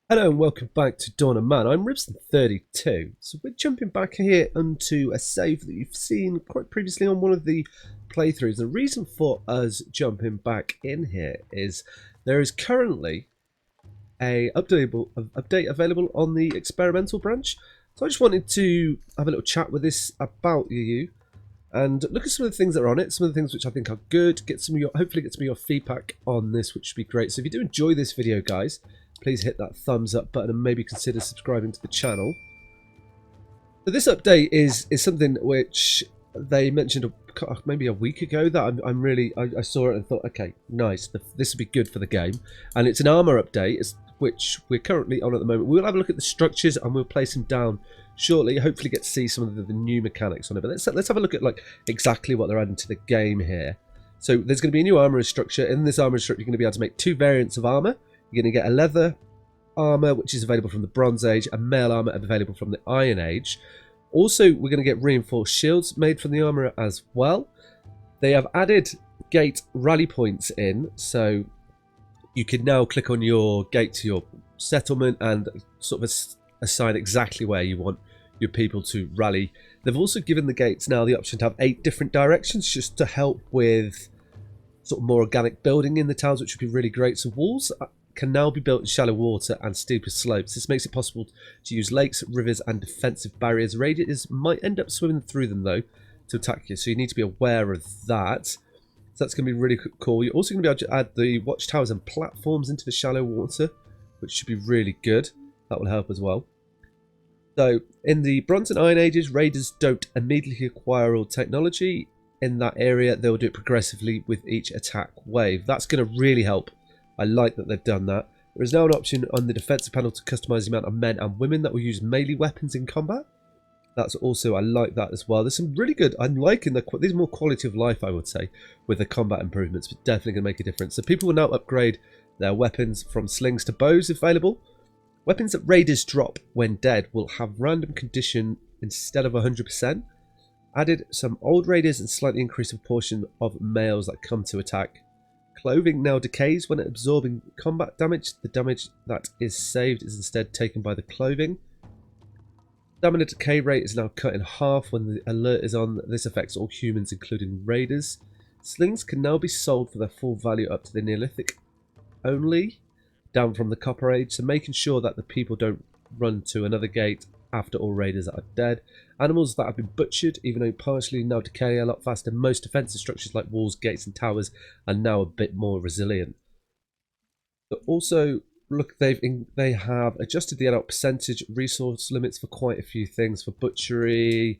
Hello and welcome back to Dawn of Man. I'm Ribson32. So we're jumping back here onto a save that you've seen quite previously on one of the playthroughs. The reason for us jumping back in here is there is currently a update available on the experimental branch. So I just wanted to have a little chat with this about you and look at some of the things that are on it, some of the things which I think are good, hopefully get some of your feedback on this, which would be great. So if you do enjoy this video, guys, please hit that thumbs up button and maybe consider subscribing to the channel. So this update is something which they mentioned maybe a week ago that I saw it and thought, okay, nice, this would be good for the game. And it's an armor update, which we're currently on at the moment. We'll have a look at the structures and we'll place them down shortly. Hopefully get to see some of the new mechanics on it. But let's have a look at like exactly what they're adding to the game here. So there's going to be a new armor structure. In this armor structure, you're going to be able to make two variants of armor. You're going to get a leather armor, which is available from the Bronze Age, and mail armor available from the Iron Age. Also, we're going to get reinforced shields made from the armor as well. They have added gate rally points in, so you can now click on your gate to your settlement and sort of assign exactly where you want your people to rally. They've also given the gates now the option to have 8 different directions, just to help with sort of more organic building in the towns, which would be really great. So walls can now be built in shallow water and steeper slopes. This makes it possible to use lakes, rivers and defensive barriers. Raiders might end up swimming through them though to attack you, so you need to be aware of that. So that's going to be really cool. You're also going to be able to add the watchtowers and platforms into the shallow water, which should be really good. That will help as well. So in the Bronze and Iron Ages, raiders don't immediately acquire all technology. In that area, they'll do it progressively with each attack wave. That's going to really help. I like that they've done that. There is now an option on the defensive panel to customize the amount of men and women that will use melee weapons in combat. That's also, I like that as well. There's some really good, I'm liking these more quality of life, I would say, with the combat improvements, but definitely going to make a difference. So people will now upgrade their weapons from slings to bows if available. Weapons that raiders drop when dead will have random condition instead of 100%. Added some old raiders and slightly increased the proportion of males that come to attack. Clothing now decays when absorbing combat damage. The damage that is saved is instead taken by the clothing. Stamina decay rate is now cut in half when the alert is on. This affects all humans, including raiders. Slings can now be sold for their full value up to the Neolithic only, down from the Copper Age, so making sure that the people don't run to another gate after all raiders are dead. Animals that have been butchered, even though partially, now decay a lot faster. Most defensive structures like walls, gates and towers are now a bit more resilient. But also, look, they have adjusted the adult percentage resource limits for quite a few things, for butchery,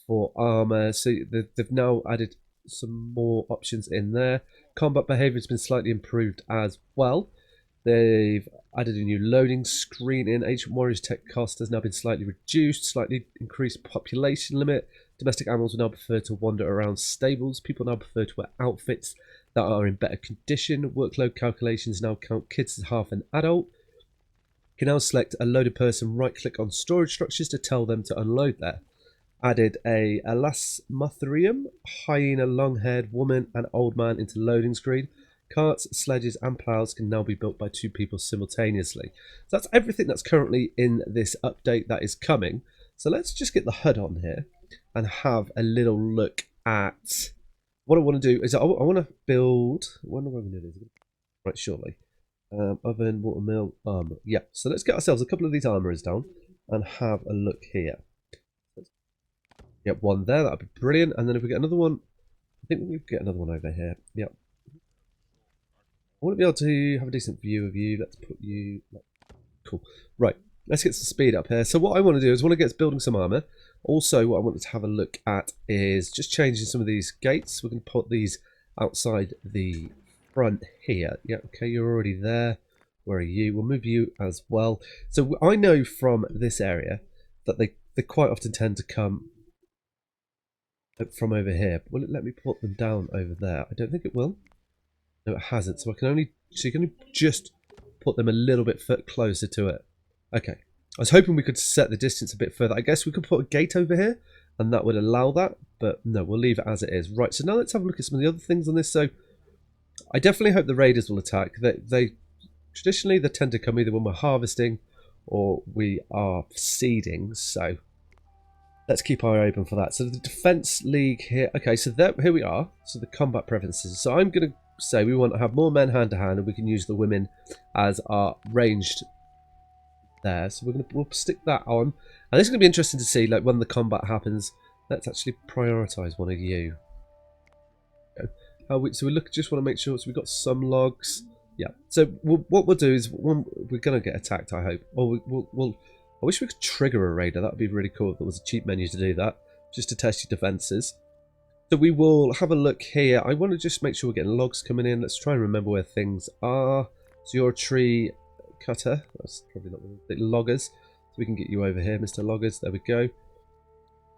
for armor. So they've now added some more options in there. Combat behavior has been slightly improved as well. They've added a new loading screen in. Ancient Warriors tech cost has now been slightly reduced, slightly increased population limit. Domestic animals will now prefer to wander around stables. People now prefer to wear outfits that are in better condition. Workload calculations now count kids as half an adult. You can now select a loaded person, right click on storage structures to tell them to unload there. Added a Elasmotherium, hyena, long-haired woman and old man into loading screen. Carts, sledges and plows can now be built by 2 people simultaneously. So that's everything that's currently in this update that is coming. So let's just get the HUD on here and have a little look at what I want to do. Is I want to build, I wonder what I'm going to do. Right, surely. Oven, water mill, armor. Yeah, so let's get ourselves a couple of these armorers down and have a look here. Get one there, that'd be brilliant. And then if we get another one, I think we can get another one over here. Yep. I want to be able to have a decent view of you. Let's put you... Cool. Right, let's get some speed up here. So what I want to do is I want to get building some armor. Also, what I wanted to have a look at is just changing some of these gates. We're going to put these outside the front here. Yeah, okay, you're already there. Where are you? We'll move you as well. So I know from this area that they quite often tend to come from over here. Will it let me put them down over there? I don't think it will. No, it hasn't. So you can just put them a little bit closer to it. Okay. I was hoping we could set the distance a bit further. I guess we could put a gate over here, and that would allow that. But no, we'll leave it as it is. Right. So now let's have a look at some of the other things on this. So I definitely hope the raiders will attack. They traditionally they tend to come either when we're harvesting or we are seeding, so let's keep our eye open for that. So the Defence League here, okay, so here we are, so the combat preferences. So I'm going to say we want to have more men hand to hand, and we can use the women as our ranged there. So we'll stick that on, and this is going to be interesting to see, like when the combat happens. Let's actually prioritise one of you. So we just want to make sure. So we've got some logs. Yeah. So what we'll do is we're going to get attacked, I hope. Or I wish we could trigger a raider. That would be really cool if there was a cheap menu to do that, just to test your defences. So we will have a look here. I want to just make sure we're getting logs coming in. Let's try and remember where things are. So you're a tree cutter. That's probably not the loggers. So we can get you over here, Mr. Loggers. There we go.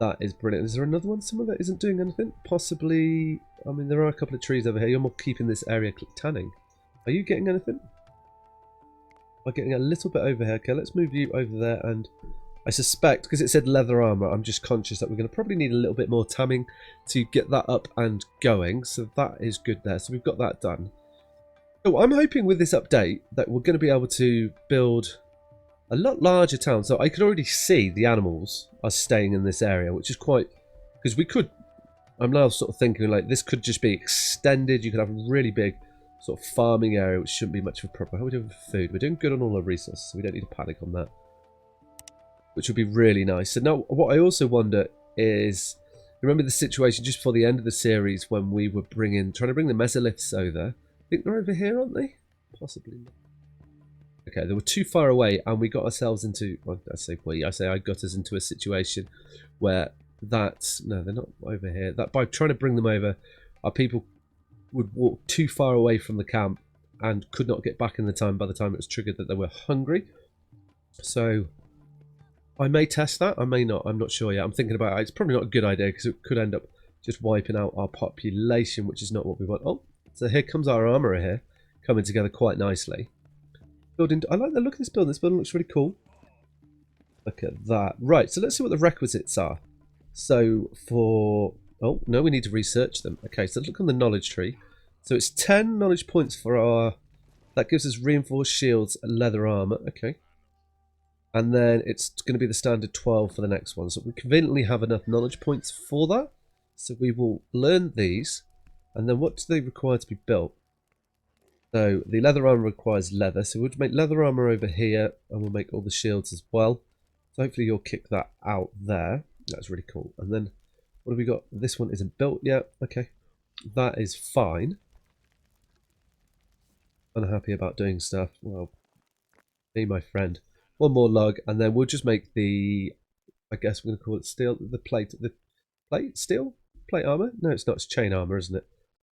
That is brilliant. Is there another one somewhere that isn't doing anything? Possibly. I mean, there are a couple of trees over here. You're more keeping this area tanning. Are you getting anything? I'm getting a little bit over here. Okay, let's move you over there. And I suspect, because it said leather armour, I'm just conscious that we're going to probably need a little bit more tamming to get that up and going. So that is good there. So we've got that done. So I'm hoping with this update that we're going to be able to build a lot larger town. So I can already see the animals are staying in this area, which is quite, because we could, I'm now sort of thinking like this could just be extended. You could have a really big sort of farming area, which shouldn't be much of a problem. How are we doing with food? We're doing good on all our resources, so we don't need to panic on that, which would be really nice. So now what I also wonder is, remember the situation just before the end of the series when we were trying to bring the mesoliths over. I think they're over here, aren't they? Possibly not. Okay, they were too far away, and we got ourselves into, well, I got us into a situation where no, they're not over here. That by trying to bring them over, our people would walk too far away from the camp and could not get back in the time by the time it was triggered that they were hungry. So I may test that, I may not, I'm not sure yet. I'm thinking about it. It's probably not a good idea because it could end up just wiping out our population, which is not what we want. Oh, so here comes our armourer here, coming together quite nicely. Building, I like the look of this building. This building looks really cool. Look at that. Right, so let's see what the requisites are. So for, oh no, we need to research them. Okay, so look on the knowledge tree. So it's 10 knowledge points for our, that gives us reinforced shields and leather armor. Okay, and then it's going to be the standard 12 for the next one. So we conveniently have enough knowledge points for that. So we will learn these, and then what do they require to be built? So the leather armor requires leather, so we'll make leather armor over here, and we'll make all the shields as well. So hopefully you'll kick that out there. That's really cool. And then what have we got? This one isn't built yet. Okay, that is fine. Unhappy about doing stuff. Well, be my friend. One more log, and then we'll just make the, I guess we're going to call it steel, the plate steel plate armor. No, it's not. It's chain armor, isn't it?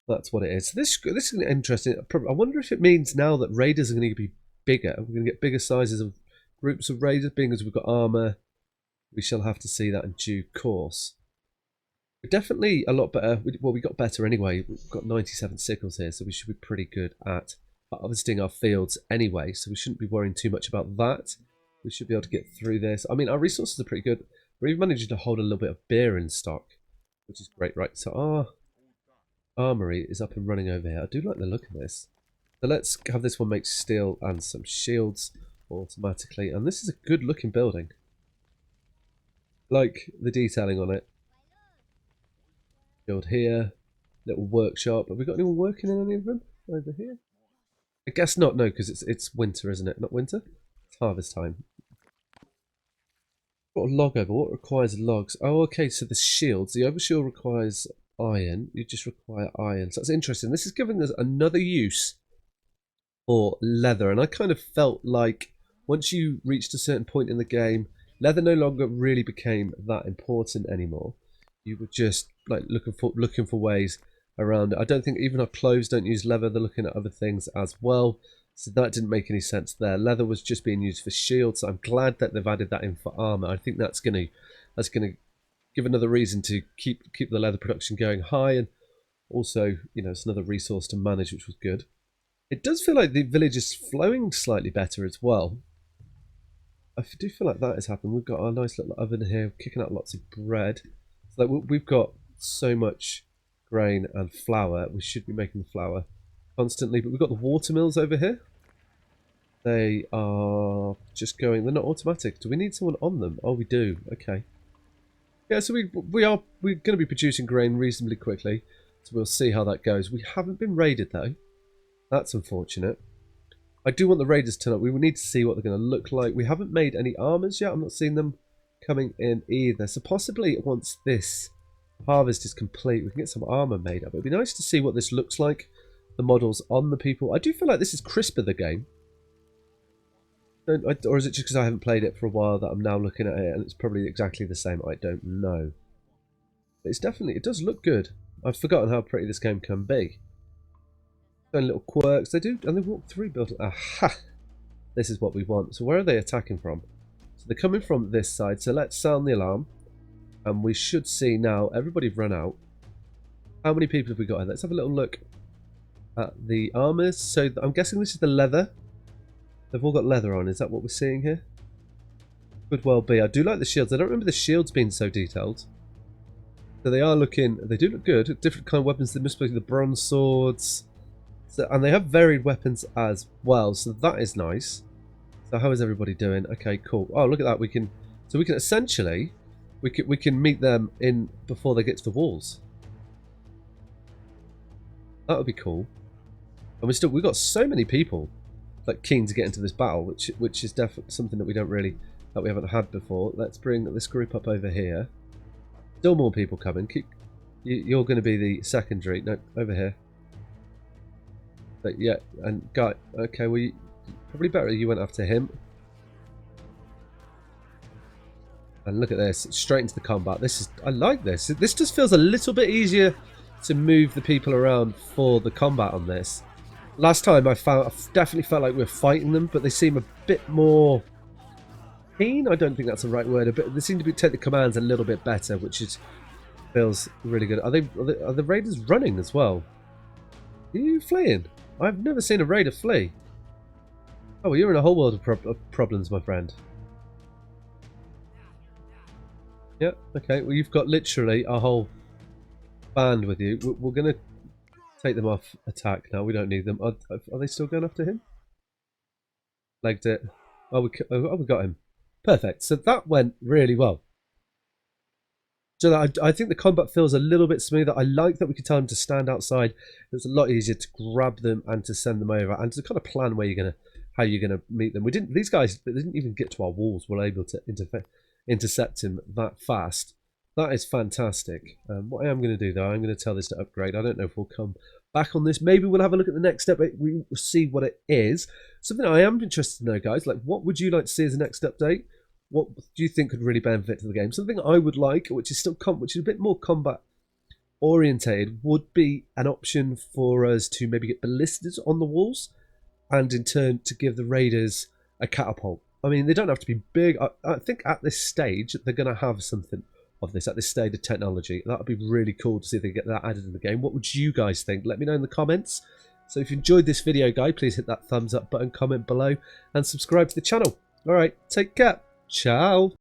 That's what it is. So this is interesting. I wonder if it means now that raiders are going to be bigger. We're going to get bigger sizes of groups of raiders, being as we've got armor. We shall have to see that in due course. We're definitely a lot better. Well, we got better anyway. We've got 97 sickles here, so we should be pretty good at harvesting our fields anyway. So we shouldn't be worrying too much about that. We should be able to get through this. I mean, our resources are pretty good. We're even managing to hold a little bit of beer in stock, which is great. Right, so our Armory is up and running over here. I do like the look of this. So let's have this one make steel and some shields automatically. And this is a good looking building. Like the detailing on it. Build here. Little workshop. Have we got anyone working in any of them over here? I guess not, no, because it's winter, isn't it? Not winter? It's harvest time. Got a log over. What requires logs? Oh, okay, so the shields. The overshield requires iron. You just require iron. So that's interesting. This is giving us another use for leather, and I kind of felt like once you reached a certain point in the game, leather no longer really became that important anymore. You were just like looking for ways around it. I don't think even our clothes don't use leather. They're looking at other things as well. So that didn't make any sense there. Leather was just being used for shields. So I'm glad that they've added that in for armor. I think that's gonna give another reason to keep the leather production going high, and also, you know, it's another resource to manage, which was good. It does feel like the village is flowing slightly better as well. I do feel like that is happening. We've got our nice little oven here, kicking out lots of bread. So like we've got so much grain and flour. We should be making the flour constantly, but we've got the water mills over here. They are just going. They're not automatic. Do we need someone on them? Oh, we do. Okay. Yeah, so we're going to be producing grain reasonably quickly. So we'll see how that goes. We haven't been raided though. That's unfortunate. I do want the raiders to turn up. We will need to see what they're going to look like. We haven't made any armors yet. I'm not seeing them coming in either. So possibly once this harvest is complete, we can get some armor made up. It'd be nice to see what this looks like. The models on the people. I do feel like this is crisper, the game. Or is it just because I haven't played it for a while that I'm now looking at it and it's probably exactly the same? I don't know. But it's definitely, it does look good. I've forgotten how pretty this game can be. And little quirks. They do, and they walk through buildings. Aha! This is what we want. So where are they attacking from? So they're coming from this side. So let's sound the alarm. And we should see now, everybody run out. How many people have we got here? Let's have a little look at the armors. So I'm guessing this is the leather. They've all got leather on. Is that what we're seeing here? Could well be. I do like the shields. I don't remember the shields being so detailed. So they are looking, they do look good. Different kind of weapons. They must be the bronze swords. So, and they have varied weapons as well. So that is nice. So how is everybody doing? Okay, cool. Oh, look at that. We can essentially, we can meet them in before they get to the walls. That would be cool. And we've got so many people like keen to get into this battle, which is definitely something that we haven't had before. Let's bring this group up over here. Still more people coming. You're going to be the secondary. No, over here. But yeah, and guy. Okay, well, probably better you went after him. And look at this, straight into the combat. I like this. This just feels a little bit easier to move the people around for the combat on this. Last time I definitely felt like we were fighting them, but they seem a bit more keen. I don't think that's the right word, but they seem to take the commands a little bit better, which feels really good. Are the raiders running as well? Are you fleeing? I've never seen a raider flee. Oh, well, you're in a whole world of problems, my friend. Yeah, okay. Well, you've got literally a whole band with you. We're going to take them off attack now. We don't need them. Are they still going after him? Legged it. Oh, we got him. Perfect. So that went really well. So I think the combat feels a little bit smoother. I like that we could tell them to stand outside. It was a lot easier to grab them and to send them over and to kind of plan how you're gonna meet them. These guys didn't even get to our walls. We're able to intercept him that fast. That is fantastic. What I am going to do though, I'm going to tell this to upgrade. I don't know if we'll come back on this. Maybe we'll have a look at the next update. We will see what it is. Something I am interested to know, guys. Like, what would you like to see as the next update? What do you think could really benefit to the game? Something I would like, which is a bit more combat orientated, would be an option for us to maybe get ballistas on the walls, and in turn to give the raiders a catapult. I mean, they don't have to be big. I think at this stage they're going to have something of this at this stage of technology. That would be really cool to see if they get that added in the game. What would you guys think? Let me know in the comments. So if you enjoyed this video, guys, please hit that thumbs up button, comment below, and subscribe to the channel. All right, take care. Ciao.